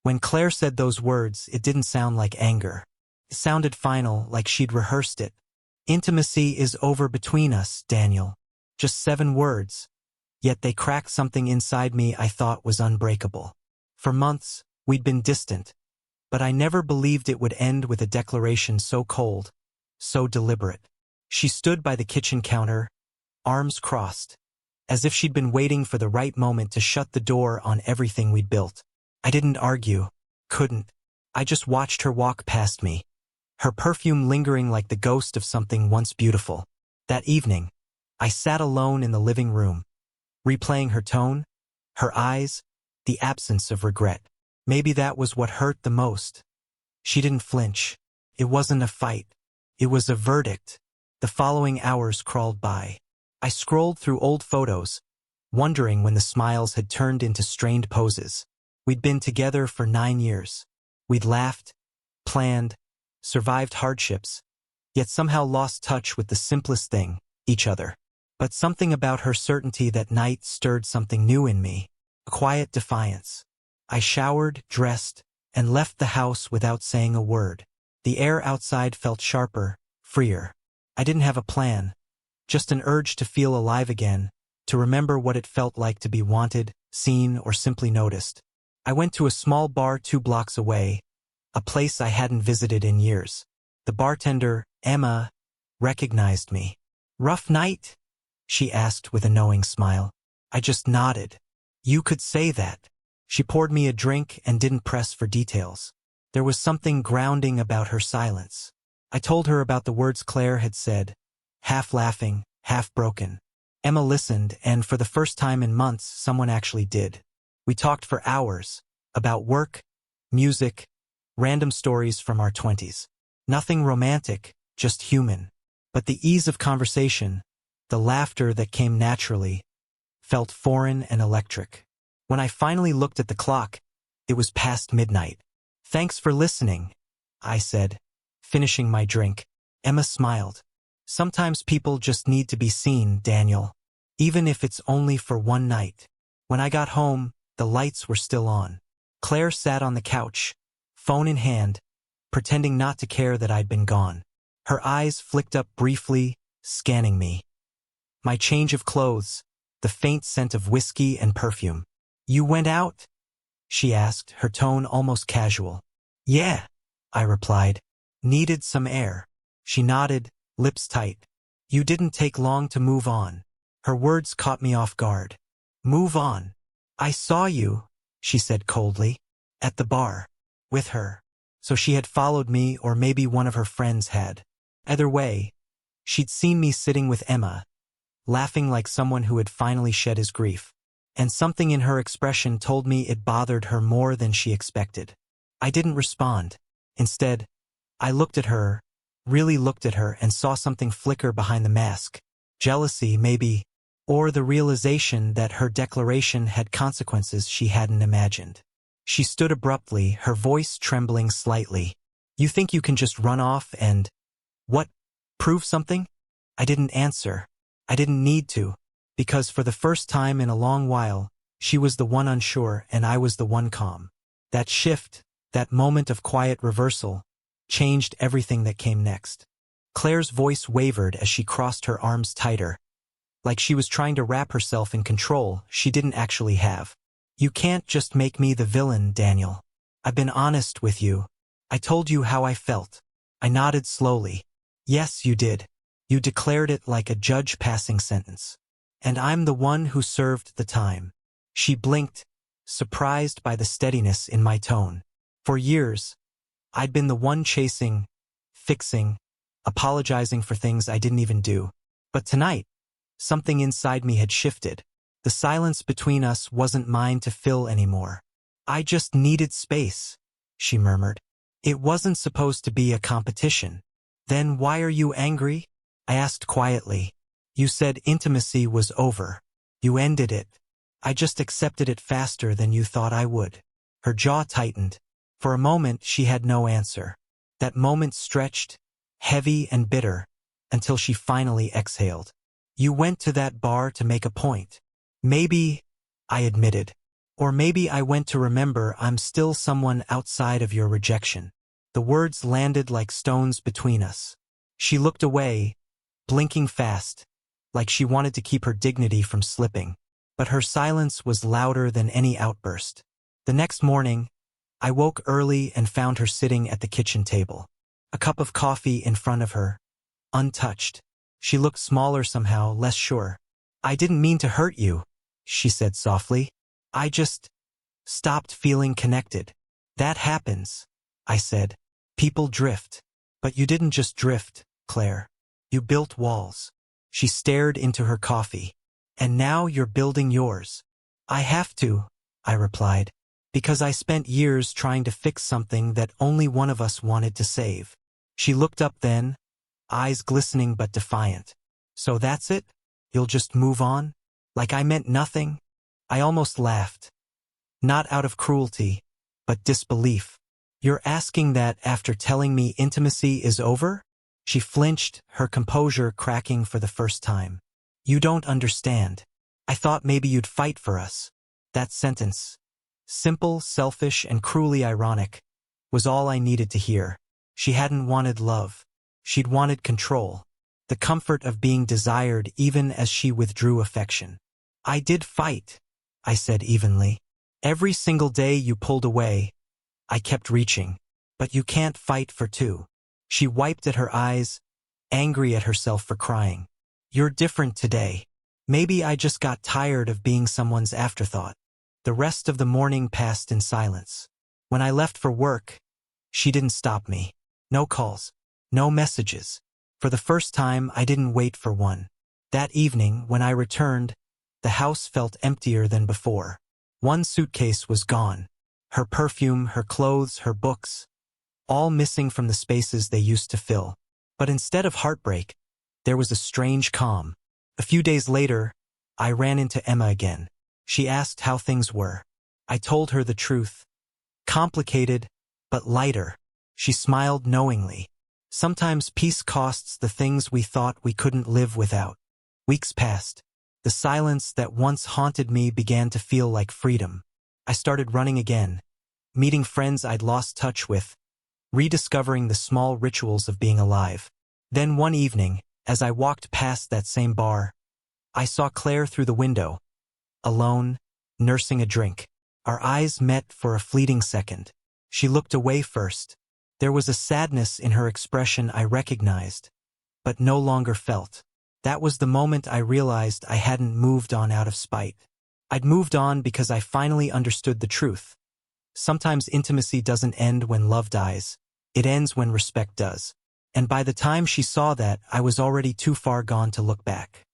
When Claire said those words, it didn't sound like anger. It sounded final, like she'd rehearsed it. Intimacy is over between us, Daniel. Just 7 words. Yet they cracked something inside me I thought was unbreakable. For months, we'd been distant, but I never believed it would end with a declaration so cold, so deliberate. She stood by the kitchen counter, arms crossed, as if she'd been waiting for the right moment to shut the door on everything we'd built. I didn't argue, couldn't. I just watched her walk past me, her perfume lingering like the ghost of something once beautiful. That evening, I sat alone in the living room, replaying her tone, her eyes, the absence of regret. Maybe that was what hurt the most. She didn't flinch. It wasn't a fight. It was a verdict. The following hours crawled by. I scrolled through old photos, wondering when the smiles had turned into strained poses. We'd been together for 9 years. We'd laughed, planned, survived hardships, yet somehow lost touch with the simplest thing, each other. But something about her certainty that night stirred something new in me, a quiet defiance. I showered, dressed, and left the house without saying a word. The air outside felt sharper, freer. I didn't have a plan, just an urge to feel alive again, to remember what it felt like to be wanted, seen, or simply noticed. I went to a small bar 2 blocks away, a place I hadn't visited in years. The bartender, Emma, recognized me. "Rough night?" she asked with a knowing smile. I just nodded. "You could say that." She poured me a drink and didn't press for details. There was something grounding about her silence. I told her about the words Claire had said, half laughing, half broken. Emma listened, and for the first time in months, someone actually did. We talked for hours, about work, music, random stories from our 20s. Nothing romantic, just human. But the ease of conversation, the laughter that came naturally, felt foreign and electric. When I finally looked at the clock, it was past midnight. "Thanks for listening," I said, finishing my drink. Emma smiled. "Sometimes people just need to be seen, Daniel. Even if it's only for one night." When I got home, the lights were still on. Claire sat on the couch, phone in hand, pretending not to care that I'd been gone. Her eyes flicked up briefly, scanning me. My change of clothes, the faint scent of whiskey and perfume. "You went out?" she asked, her tone almost casual. "Yeah," I replied. "Needed some air." She nodded, lips tight. "You didn't take long to move on." Her words caught me off guard. "Move on?" "I saw you," she said coldly, "at the bar. With her." So she had followed me, or maybe one of her friends had. Either way, she'd seen me sitting with Emma, laughing like someone who had finally shed his grief. And something in her expression told me it bothered her more than she expected. I didn't respond. Instead, I looked at her, really looked at her, and saw something flicker behind the mask. Jealousy, maybe, or the realization that her declaration had consequences she hadn't imagined. She stood abruptly, her voice trembling slightly. "You think you can just run off and, what, prove something?" I didn't answer. I didn't need to, because for the first time in a long while, she was the one unsure and I was the one calm. That shift, that moment of quiet reversal, changed everything that came next. Claire's voice wavered as she crossed her arms tighter, like she was trying to wrap herself in control she didn't actually have. "You can't just make me the villain, Daniel. I've been honest with you. I told you how I felt." I nodded slowly. "Yes, you did. You declared it like a judge passing sentence. And I'm the one who served the time." She blinked, surprised by the steadiness in my tone. For years, I'd been the one chasing, fixing, apologizing for things I didn't even do. But tonight, something inside me had shifted. The silence between us wasn't mine to fill anymore. "I just needed space," she murmured. "It wasn't supposed to be a competition." "Then why are you angry?" I asked quietly. "You said intimacy was over. You ended it. I just accepted it faster than you thought I would." Her jaw tightened. For a moment, she had no answer. That moment stretched, heavy and bitter, until she finally exhaled. "You went to that bar to make a point." "Maybe," I admitted. Or maybe I went to remember I'm still someone outside of your rejection. The words landed like stones between us. She looked away, blinking fast, like she wanted to keep her dignity from slipping. But her silence was louder than any outburst. The next morning, I woke early and found her sitting at the kitchen table. A cup of coffee in front of her, untouched. She looked smaller somehow, less sure. "I didn't mean to hurt you," she said softly. "I just stopped feeling connected." "That happens," I said. "People drift." "But you didn't just drift, Claire. You built walls." She stared into her coffee. "And now you're building yours." "I have to," I replied, "because I spent years trying to fix something that only one of us wanted to save." She looked up then, eyes glistening but defiant. "So that's it? You'll just move on? Like I meant nothing?" I almost laughed. Not out of cruelty, but disbelief. "You're asking that after telling me intimacy is over?" She flinched, her composure cracking for the first time. "You don't understand. I thought maybe you'd fight for us." That sentence, simple, selfish, and cruelly ironic, was all I needed to hear. She hadn't wanted love. She'd wanted control. The comfort of being desired even as she withdrew affection. "I did fight," I said evenly. "Every single day you pulled away, I kept reaching. But you can't fight for two." She wiped at her eyes, angry at herself for crying. "You're different today. Maybe I just got tired of being someone's afterthought." The rest of the morning passed in silence. When I left for work, she didn't stop me. No calls. No messages. For the first time, I didn't wait for one. That evening, when I returned, the house felt emptier than before. One suitcase was gone. Her perfume, her clothes, her books, all missing from the spaces they used to fill. But instead of heartbreak, there was a strange calm. A few days later, I ran into Emma again. She asked how things were. I told her the truth. Complicated, but lighter. She smiled knowingly. Sometimes peace costs the things we thought we couldn't live without. Weeks passed. The silence that once haunted me began to feel like freedom. I started running again, meeting friends I'd lost touch with, rediscovering the small rituals of being alive. Then one evening, as I walked past that same bar, I saw Claire through the window, alone, nursing a drink. Our eyes met for a fleeting second. She looked away first. There was a sadness in her expression I recognized, but no longer felt. That was the moment I realized I hadn't moved on out of spite. I'd moved on because I finally understood the truth. Sometimes intimacy doesn't end when love dies. It ends when respect does. And by the time she saw that, I was already too far gone to look back.